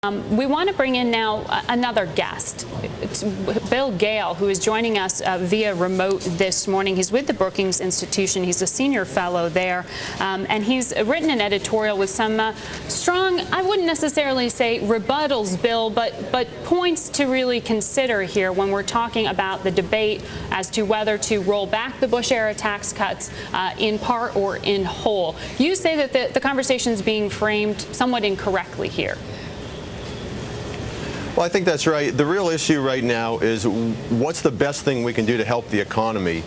We want to bring in now another guest. It's Bill Gale, who is joining us via remote this morning. He's with the Brookings Institution. He's a senior fellow there, and he's written an editorial with some strong, I wouldn't necessarily say rebuttals, Bill, but points to really consider here when we're talking about the debate as to whether to roll back the Bush-era tax cuts in part or in whole. You say that the conversation is being framed somewhat incorrectly here. Well, I think that's right. The real issue right now is what's the best thing we can do to help the economy.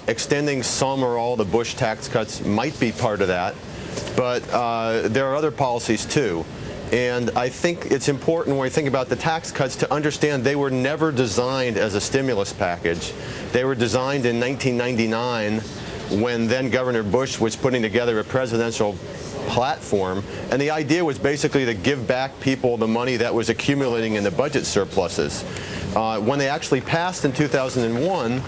Extending some or all the Bush tax cuts might be part of that, but there are other policies too. And I think it's important when we think about the tax cuts to understand they were never designed as a stimulus package. They were designed in 1999 when then Governor Bush was putting together a presidential platform, and the idea was basically to give back people the money that was accumulating in the budget surpluses. When they actually passed in 2001,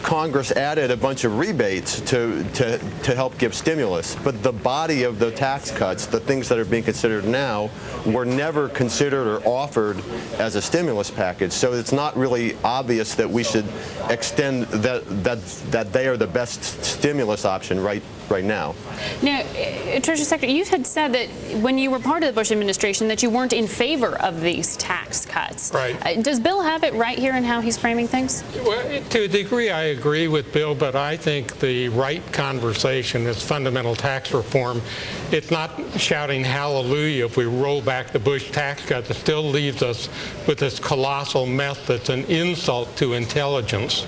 Congress added a bunch of rebates to help give stimulus. But the body of the tax cuts, the things that are being considered now, were never considered or offered as a stimulus package. So it's not really obvious that we should extend that they are the best stimulus option right now. Now, Treasury Secretary, you had said that when you were part of the Bush administration that you weren't in favor of these tax cuts. Right. Does Bill have it right here in how he's framing things? Well, to a degree, I agree with Bill, but I think the right conversation is fundamental tax reform. It's not shouting hallelujah if we roll back the Bush tax cuts. It still leaves us with this colossal mess that's an insult to intelligence.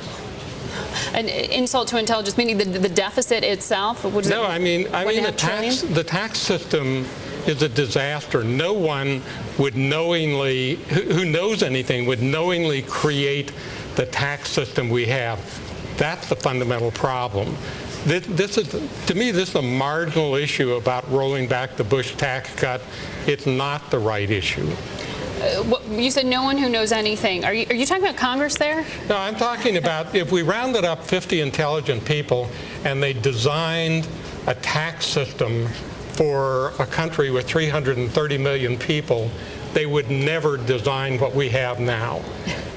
An insult to intelligence, meaning the deficit itself? No, I mean the tax system is a disaster. No one would knowingly, who knows anything, would knowingly create the tax system we have. That's the fundamental problem. This is, to me, this is a marginal issue about rolling back the Bush tax cut. It's not the right issue. You said no one who knows anything. Are you talking about Congress there? No, I'm talking about if we rounded up 50 intelligent people and they designed a tax system for a country with 330 million people, they would never design what we have now.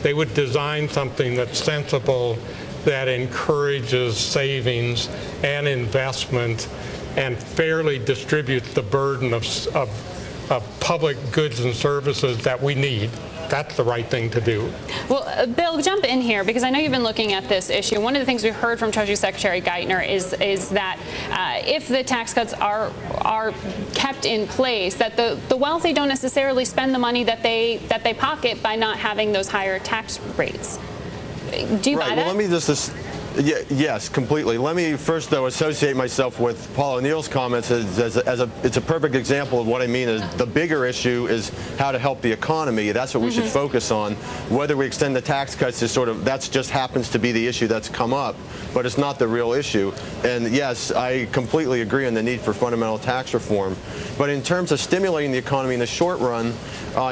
They would design something that's sensible, that encourages savings and investment and fairly distributes the burden of public goods and services that we need. That's the right thing to do. Well, Bill, jump in here, because I know you've been looking at this issue. One of the things we heard from Treasury Secretary Geithner is that if the tax cuts are kept in place, that the wealthy don't necessarily spend the money that they pocket by not having those higher tax rates. Do you buy that? Well, let me just yes, completely. Let me first, though, associate myself with Paul O'Neill's comments it's a perfect example of what I mean. Is the bigger issue is how to help the economy. That's what we should focus on. Whether we extend the tax cuts is that just happens to be the issue that's come up, but it's not the real issue. And yes, I completely agree on the need for fundamental tax reform. But in terms of stimulating the economy in the short run,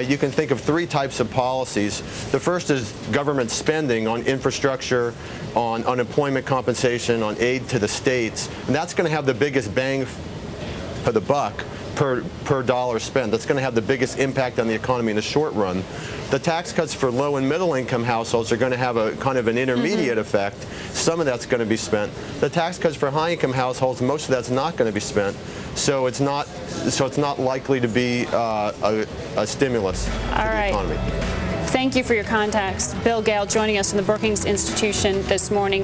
you can think of three types of policies. The first is government spending on infrastructure, on unemployment compensation, on aid to the states, and that's going to have the biggest bang for the buck per dollar spent. That's going to have the biggest impact on the economy in the short run. The tax cuts for low and middle income households are going to have a kind of an intermediate effect. Some of that's going to be spent. The tax cuts for high income households, most of that's not going to be spent. So it's not likely to be a stimulus to the economy. Thank you for your context. Bill Gale joining us from the Brookings Institution this morning.